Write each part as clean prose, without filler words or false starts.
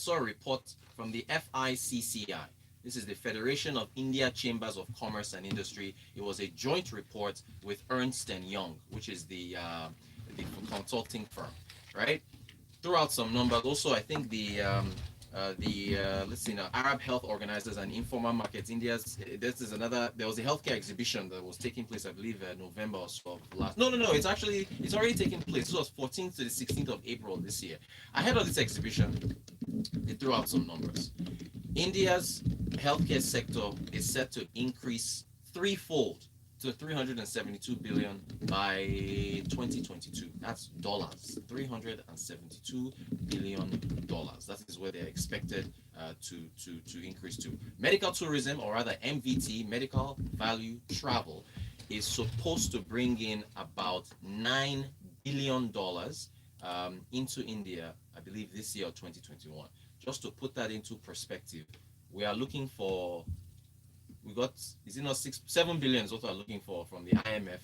saw a report from the FICCI. This is the Federation of India Chambers of Commerce and Industry. It was a joint report with Ernst and Young, which is the consulting firm, right? Threw out some numbers. Also, I think let's see now, Arab Health Organizers and Informal Markets India's. This is another. There was a healthcare exhibition that was taking place, I believe, November or so of last. No. It's already taking place. This was 14th to the 16th of April this year. Ahead of this exhibition, they threw out some numbers. India's healthcare sector is set to increase threefold to 372 billion by 2022. That's dollars. 372 billion dollars. That is where they're expected to increase to. Medical tourism, or rather MVT, medical value travel, is supposed to bring in about $9 billion into India, I believe this year or 2021. Just to put that into perspective, we are looking for, we got, is it not 7 billion is what we're looking for from the IMF,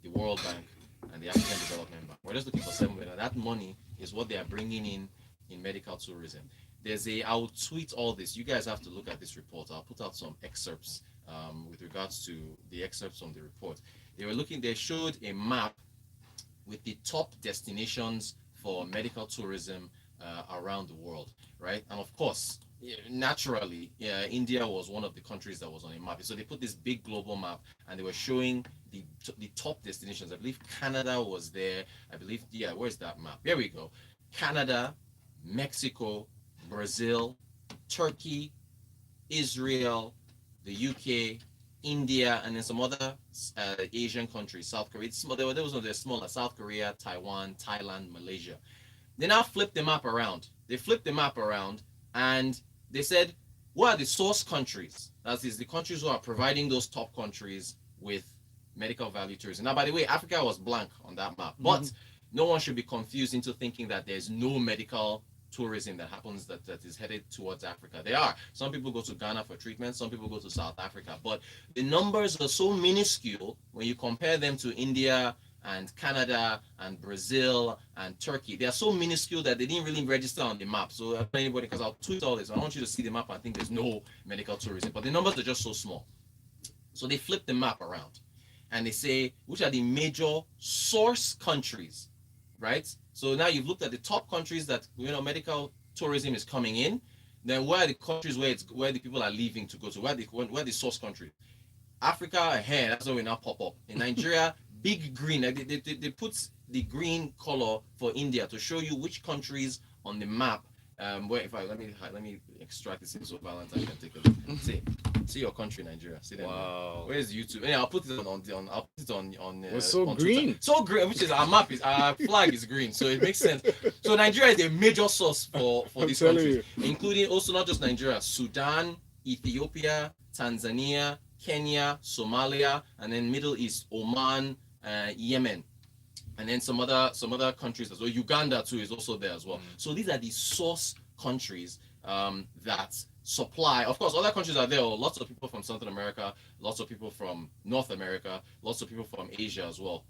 the World Bank, and the African Development Bank. We're just looking for 7 billion. That money is what they are bringing in medical tourism. I'll tweet all this. You guys have to look at this report. I'll put out some excerpts with regards to the excerpts from the report. They showed a map with the top destinations for medical tourism around the world, right? And of course, naturally, India was one of the countries that was on a map. So they put this big global map and they were showing the top destinations. I believe Canada was there. I believe, where's that map? There we go. Canada, Mexico, Brazil, Turkey, Israel, the UK, India, and then some other Asian countries, South Korea. Those were smaller, South Korea, Taiwan, Thailand, Malaysia. They now flipped the map around. And they said, what are the source countries? That is the countries who are providing those top countries with medical value tourism. Now, by the way, Africa was blank on that map, but no one should be confused into thinking that there's no medical tourism that happens that is headed towards Africa. There are. Some people go to Ghana for treatment, some people go to South Africa, but the numbers are so minuscule when you compare them to India and Canada and Brazil and Turkey. They are so minuscule that they didn't really register on the map. So anybody, because I'll tweet all this, I want you to see the map. I think there's no medical tourism, but the numbers are just so small. So they flip the map around and they say, which are the major source countries, right? So now you've looked at the top countries that, medical tourism is coming in. Then where are the countries where the people are leaving to go to? Where the source countries? Africa ahead, that's where we now pop up. In Nigeria, big green. They put the green color for India to show you which countries on the map. Let me extract this into so balance. I can take a look. See your country, Nigeria. See them. Wow. Where's YouTube? Yeah, I'll put it on. It's so on green. Twitter. So green, which is our flag is green, so it makes sense. So Nigeria is a major source for these countries, including also not just Nigeria, Sudan, Ethiopia, Tanzania, Kenya, Somalia, and then Middle East, Oman, Yemen, and then some other countries as well. Uganda too is also there as well. So these are the source countries that supply. Of course, other countries are there. Lots of people from Southern America, lots of people from North America, lots of people from Asia as well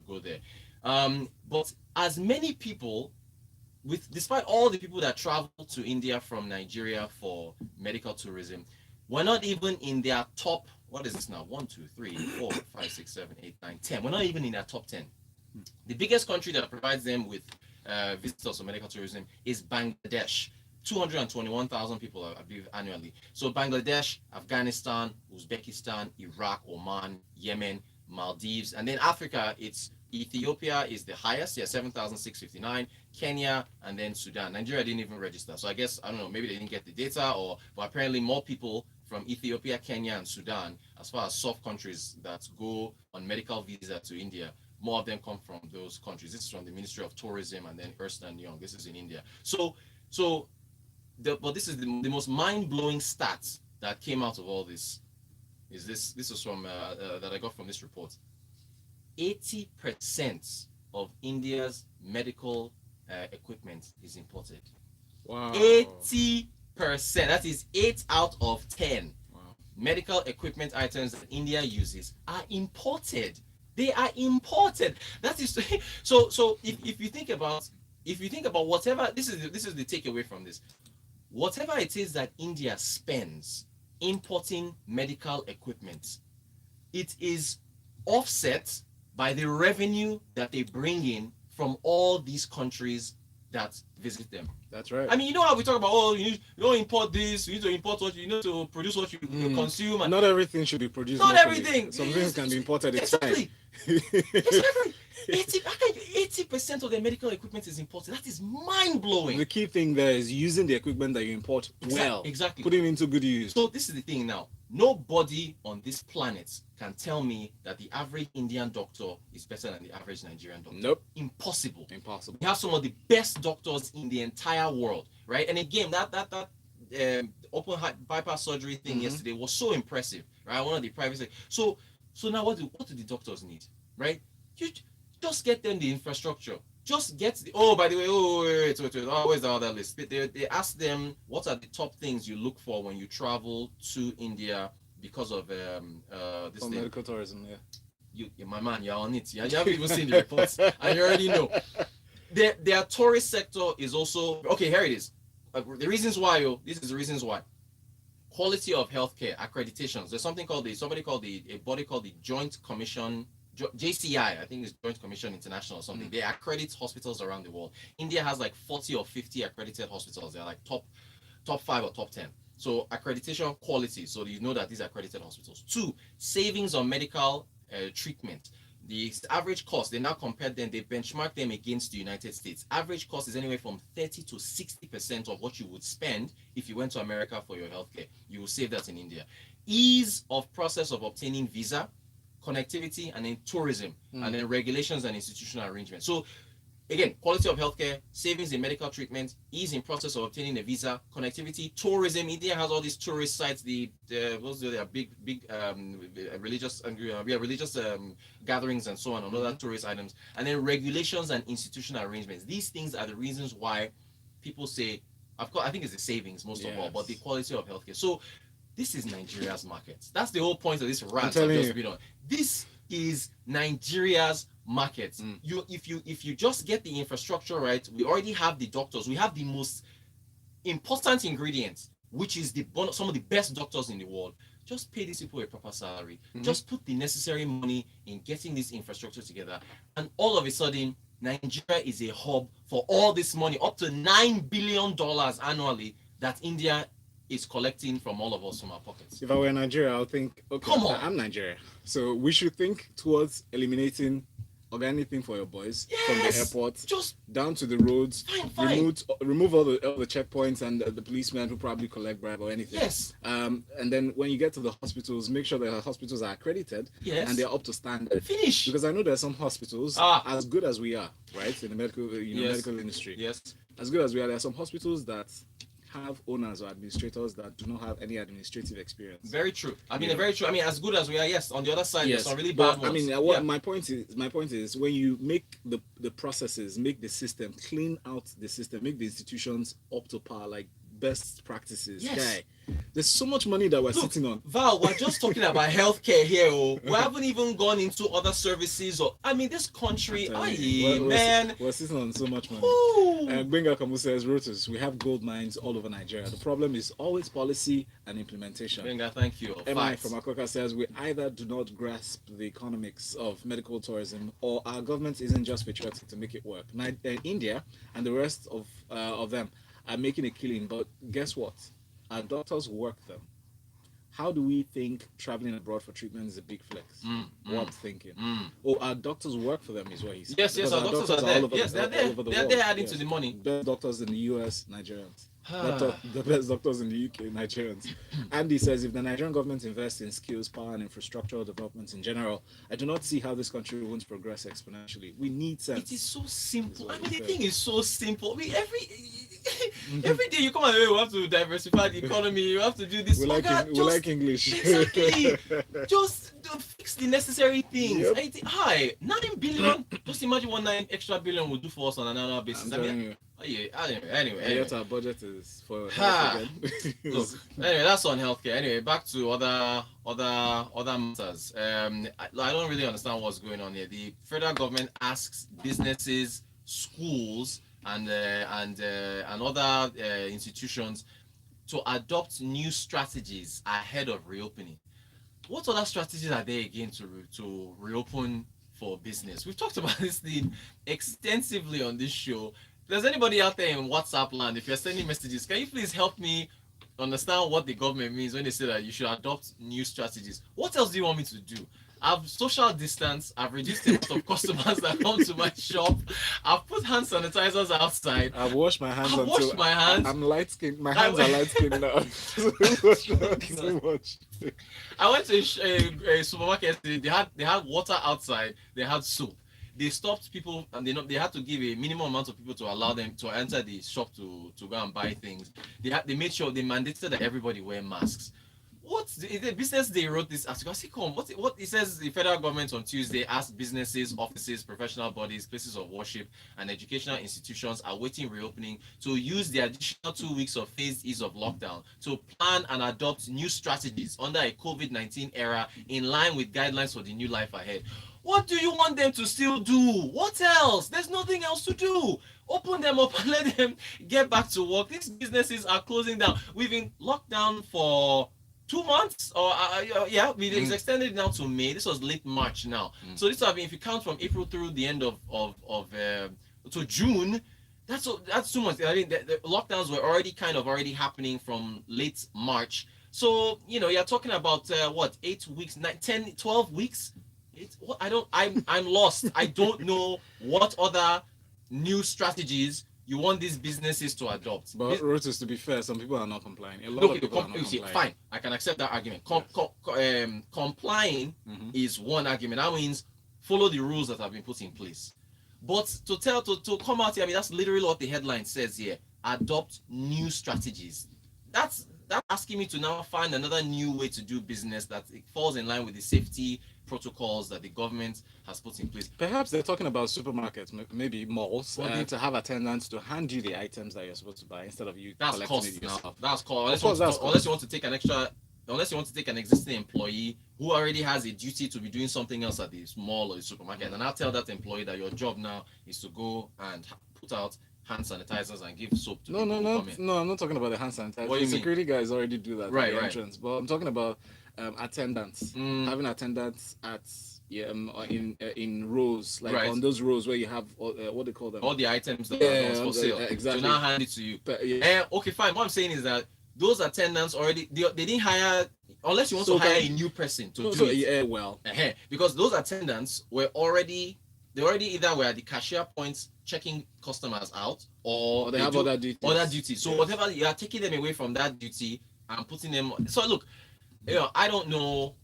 go there. But as many people, despite all the people that travel to India from Nigeria for medical tourism, we're not even in their top. What is this now? 1, 2, 3, 4, 5, 6, 7, 8, 9, 10. We're not even in their top 10. The biggest country that provides them with visitors for medical tourism is Bangladesh. 221,000 people, I believe, annually. So Bangladesh, Afghanistan, Uzbekistan, Iraq, Oman, Yemen, Maldives, and then Africa, it's Ethiopia is the highest, 7,659, Kenya, and then Sudan. Nigeria didn't even register. So I guess, I don't know, maybe they didn't get the data, but apparently more people from Ethiopia, Kenya, and Sudan, as far as soft countries that go on medical visa to India, more of them come from those countries. This is from the Ministry of Tourism and then Ernst and Young. This is in India. But this is the most mind-blowing stats that came out of all this. This is from that I got from this report. 80% of India's medical equipment is imported. Wow. 80%. That is 8 out of 10. Wow. Medical equipment items that India uses are imported. They are imported. That is so. If you think about if you think about whatever, this is the takeaway from this. Whatever it is that India spends importing medical equipment, it is offset by the revenue that they bring in from all these countries that visit them. That's right. I mean, you know how we talk about, oh, you don't import this, you need to import what you need to produce what you consume. And not everything should be produced. not locally. everything. Some things can be imported. Exactly. Exactly. 80% of the medical equipment is imported. That is mind blowing. The key thing there is using the equipment that you import well. Exactly. Putting it into good use. So this is the thing now. Nobody on this planet can tell me that the average Indian doctor is better than the average Nigerian doctor. Nope. Impossible. Impossible. We have some of the best doctors in the entire world, right? And again, that open heart bypass surgery thing yesterday was so impressive, right? One of the private. So now what do the doctors need, right? You just get them the infrastructure. Just get the, oh, by the way, wait. Oh, where's the other list? They ask them, what are the top things you look for when you travel to India because of this thing? Medical tourism, yeah. My man, you're on it. You haven't even seen the reports, and you already know. Their tourist sector is also, okay, here it is. The reasons why, this is the reasons why. Quality of healthcare, accreditations. There's somebody called a body called the Joint Commission, JCI, I think it's Joint Commission International or something. They accredit hospitals around the world. India has like 40 or 50 accredited hospitals. They're like top 5 or top 10. So accreditation quality, so you know that these are accredited hospitals. 2, savings on medical treatment. The average cost, they now compare them, they benchmark them against the United States. Average cost is anywhere from 30 to 60% of what you would spend if you went to America for your healthcare. You will save that in India. Ease of process of obtaining visa, connectivity, and then tourism, and then regulations and institutional arrangements. So again, quality of healthcare, savings in medical treatment, ease in process of obtaining a visa, connectivity, tourism. India has all these tourist sites, the big religious gatherings and so on, and other tourist items, and then regulations and institutional arrangements. These things are the reasons why people say, of course, I think it's the savings most of all, but the quality of healthcare. So this is Nigeria's market. That's the whole point of this rant I've just been on. This is Nigeria's market. If you just get the infrastructure right, we already have the doctors. We have the most important ingredients, which is some of the best doctors in the world. Just pay these people a proper salary. Just put the necessary money in getting this infrastructure together, and all of a sudden, Nigeria is a hub for all this money, up to $9 billion annually that India is collecting from all of us from our pockets. If I were Nigeria, I would think, okay, come on. I'm Nigeria, so we should think towards eliminating anything for your boys, from the airport just down to the roads. Remove all the checkpoints and the policemen who probably collect bribe or anything. And then when you get to the hospitals, make sure the hospitals are accredited and they're up to standard. Finish. Because I know there are some hospitals, as good as we are, right, in the medical medical industry. As good as we are, there are some hospitals that have owners or administrators that do not have any administrative experience. Very true. I mean, very true. I mean, as good as we are, yes. On the other side, there's some really bad ones. I mean, my point is when you make the processes, make the system, clean out the system, make the institutions up to par, like best practices. Guy, there's so much money that we're sitting on. Val, we're just talking about healthcare here. We haven't even gone into other services. I mean, this country, we're sitting on so much money. And Benga Kamu says, Rotus, we have gold mines all over Nigeria. The problem is always policy and implementation. Benga, thank you. MI from Akoka says, we either do not grasp the economics of medical tourism, or our government isn't just patriotic to make it work. India and the rest of them are making a killing, but guess what? Our doctors work them. How do we think traveling abroad for treatment is a big flex? What thinking? Oh, our doctors work for them is what he said. Yes, our doctors are there. Yes, they're there. They're there adding to the money. Best doctors in the US, Nigerians. The best doctors in the UK, Nigerians. Andy says, if the Nigerian government invests in skills, power, and infrastructural development in general, I do not see how this country won't progress exponentially. We need sense. It is so simple. I mean, the thing is so simple. I mean, every day you come and we have to diversify the economy. You have to do this. We like English. Exactly. Just fix the necessary things. Hi, 9 billion. Just imagine what 9 extra billion would do for us on an annual basis. Anyway. Our budget is for Look, anyway, that's on healthcare. Anyway, back to other matters. I don't really understand what's going on here. The federal government asks businesses, schools, and other institutions to adopt new strategies ahead of reopening. What other strategies are there again to reopen for business? We've talked about this thing extensively on this show. If there's anybody out there in WhatsApp land, if you're sending messages, can you please help me understand what the government means when they say that you should adopt new strategies? What else do you want me to do? I've social distance. I've reduced the amount of customers that come to my shop. I've put hand sanitizers outside. I've washed my hands I've washed my hands. I'm light skinned. My hands are light skinned now. So much. I went to a supermarket. They had water outside. They had soap. They stopped people, and they had to give a minimum amount of people to allow them to enter the shop to go and buy things. They made sure they mandated that everybody wear masks. What the business day wrote this article? I see, come what it says. The federal government on Tuesday asked businesses, offices, professional bodies, places of worship, and educational institutions awaiting reopening to use the additional 2 weeks of phased ease of lockdown to plan and adopt new strategies under a COVID-19 era in line with guidelines for the new life ahead. What do you want them to still do? What else? There's nothing else to do. Open them up and let them get back to work. These businesses are closing down. We've been locked down for 2 months, or it's extended now to May. This was late March now. So this have been, if you count from April through the end of to June, that's 2 months. I mean, the lockdowns were already happening from late March. So you're talking about 8 weeks, 9, 10, 12 weeks. I'm lost. I don't know what other new strategies you want these businesses to adopt. But Rotus, to be fair, some people are not complying. A lot of people are not complying. Fine, I can accept that argument. Complying is one argument. That means follow the rules that have been put in place. But to come out here, I mean, that's literally what the headline says here. Adopt new strategies. That's asking me to now find another new way to do business that it falls in line with the safety protocols that the government has put in place. Perhaps they're talking about supermarkets, maybe malls, to have attendants to hand you the items that you're supposed to buy instead of you collecting it yourself. That's cost. Unless you want to take an existing employee who already has a duty to be doing something else at the mall or the supermarket, and I'll tell that employee that your job now is to go and put out hand sanitizers and give soap to people who come in. No, I'm not talking about the hand sanitizer. What do you mean? Security guys already do that Right, at the entrance. But I'm talking about attendants. Having attendants at in rows, like on those rows where you have what they call them, all the items that are for sale. Exactly. So now hand it to you. But, okay, fine. What I'm saying is that those attendants already they didn't hire, unless you want to hire a new person to do it. Because those attendants were already either were at the cashier points checking customers out, or they have other duties. So whatever, you are taking them away from that duty and putting them. So look, I don't know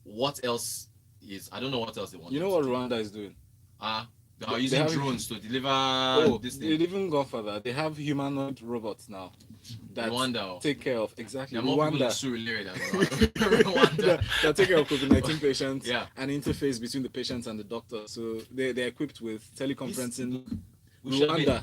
what else I don't know what else they want. You know what Rwanda is doing? They are using drones to deliver this thing. They've even gone further. They have humanoid robots now that take care of Rwanda. That take care of COVID-19 patients and interface between the patients and the doctor. So they're equipped with teleconferencing. We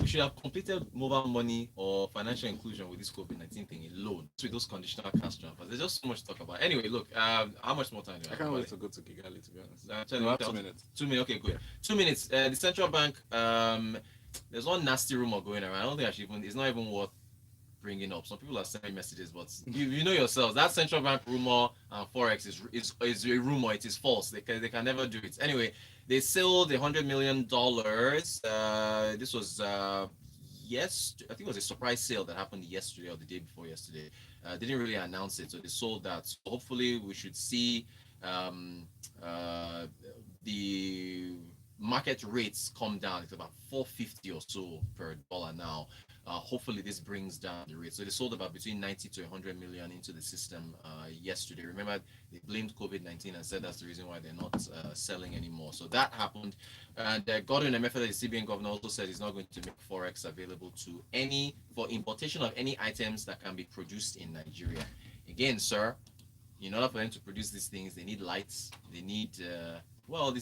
should have completed mobile money or financial inclusion with this COVID-19 thing alone. With those conditional cash transfers, there's just so much to talk about. Anyway, look, how much more time do I have? I can't wait to go to Kigali, to be honest. 2 minutes. 2 minutes, okay, good. 2 minutes. The central bank, there's one nasty rumor going around. I don't think it's not even worth bringing up. Some people are sending messages, but you know yourselves, that central bank rumor and forex is a rumor. It is false. They can never do it. Anyway, they sold $100 million. This was I think it was a surprise sale that happened yesterday or the day before yesterday. They didn't really announce it, so they sold that. So hopefully we should see the market rates come down. It's about 450 or so per dollar now. Hopefully this brings down the rate. So they sold about between 90 to 100 million into the system yesterday. Remember, they blamed COVID-19 and said that's the reason why they're not selling anymore. So that happened. And Gordon Emefiele, the CBN governor, also said he's not going to make forex available for importation of any items that can be produced in Nigeria. Again, sir, in order for them to produce these things, they need lights, they need what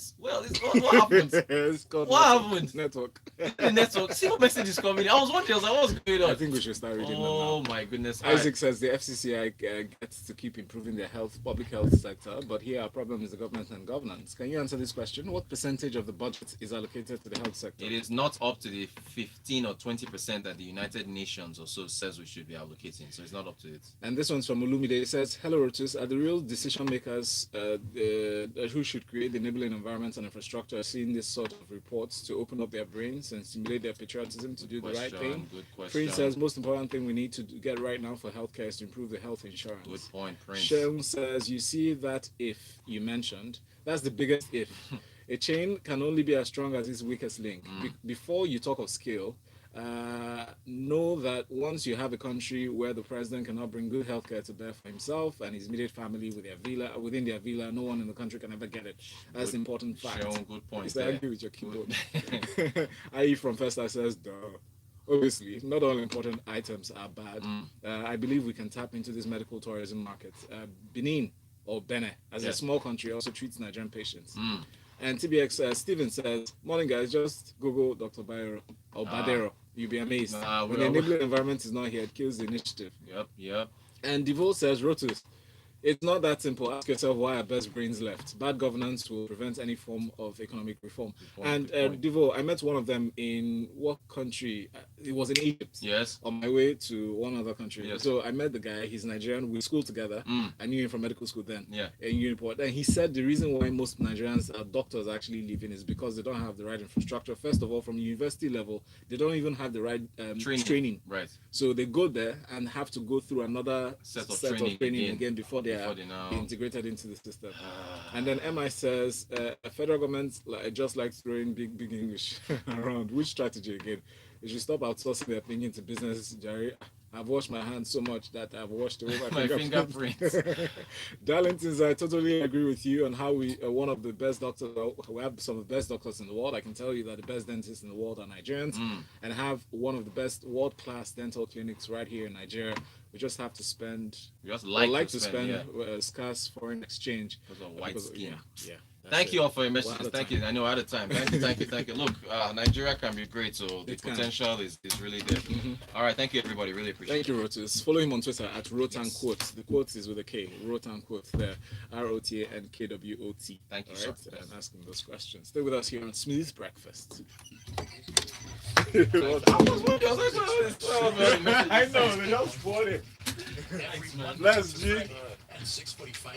happened? It's called What network. happened? Network. The network. See what message is coming. I was wondering, what's going on? I think we should start reading them Oh now. my goodness. Isaac says the FCCI gets to keep improving their public health sector, but here our problem is the government and governance. Can you answer this question? What percentage of the budget is allocated to the health sector? It is not up to the 15 or 20% that the United Nations or so says we should be allocating. So it's not up to it. And this one's from Olumide. It says, hello, Rotus. Are the real decision makers who should create the enabling environments and infrastructure seeing this sort of reports to open up their brains and stimulate their patriotism to do the right thing? Good question. Prince says, most important thing we need to get right now for healthcare is to improve the health insurance. Good point, Prince. Shem says, you see that if you mentioned, that's the biggest if. A chain can only be as strong as its weakest link. Before you talk of scale, know that once you have a country where the president cannot bring good healthcare to bear for himself and his immediate family within their villa, no one in the country can ever get it. That's an important fact. Sean, good point. I agree with your keyboard. IE from Festa says, duh. Obviously, not all important items are bad. I believe we can tap into this medical tourism market. Benin, or Benin, as a small country, also treats Nigerian patients. And TBX Steven says, morning guys, just Google Dr. Bayero or Badero. You'll be amazed. When the enabling environment is not here, it kills the initiative. Yep. And Devo says, Rotus, it's not that simple. Ask yourself why our best brains left. Bad governance will prevent any form of economic reform. Devo, I met one of them in what country? It was in Egypt. Yes. On my way to one other country. Yes. So I met the guy. He's Nigerian. We schooled together. I knew him from medical school then. Yeah. In Uniport. And he said the reason why most Nigerians doctors actually leaving is because they don't have the right infrastructure. First of all, from university level, they don't even have the right training. Right. So they go there and have to go through another set of training again before they are now integrated into the system. And then MI says, federal government just likes throwing big English around. Which strategy again? They should stop outsourcing their thinking to business, Jerry. I've washed my hands so much that I've washed away my fingerprints. Darlington, I totally agree with you on how we are one of the best doctors. We have some of the best doctors in the world. I can tell you that the best dentists in the world are Nigerians and have one of the best world-class dental clinics right here in Nigeria. We just have to spend, to spend scarce foreign exchange. Because of white skin. Yeah. Thank you all for your messages. Thank you. I know out of time. Thank you. Look, Nigeria can be great, so the potential is really there. All right, thank you everybody. Really appreciate it. Thank you, Rotus. Follow him on Twitter at Rotanquote. The quote is with a K. Rotanquote there. ROTANKWOT. Thank you, sir. And ask him those questions. Stay with us here on Smooth Breakfast. I know, they just bought it. Let's G. At 6:45.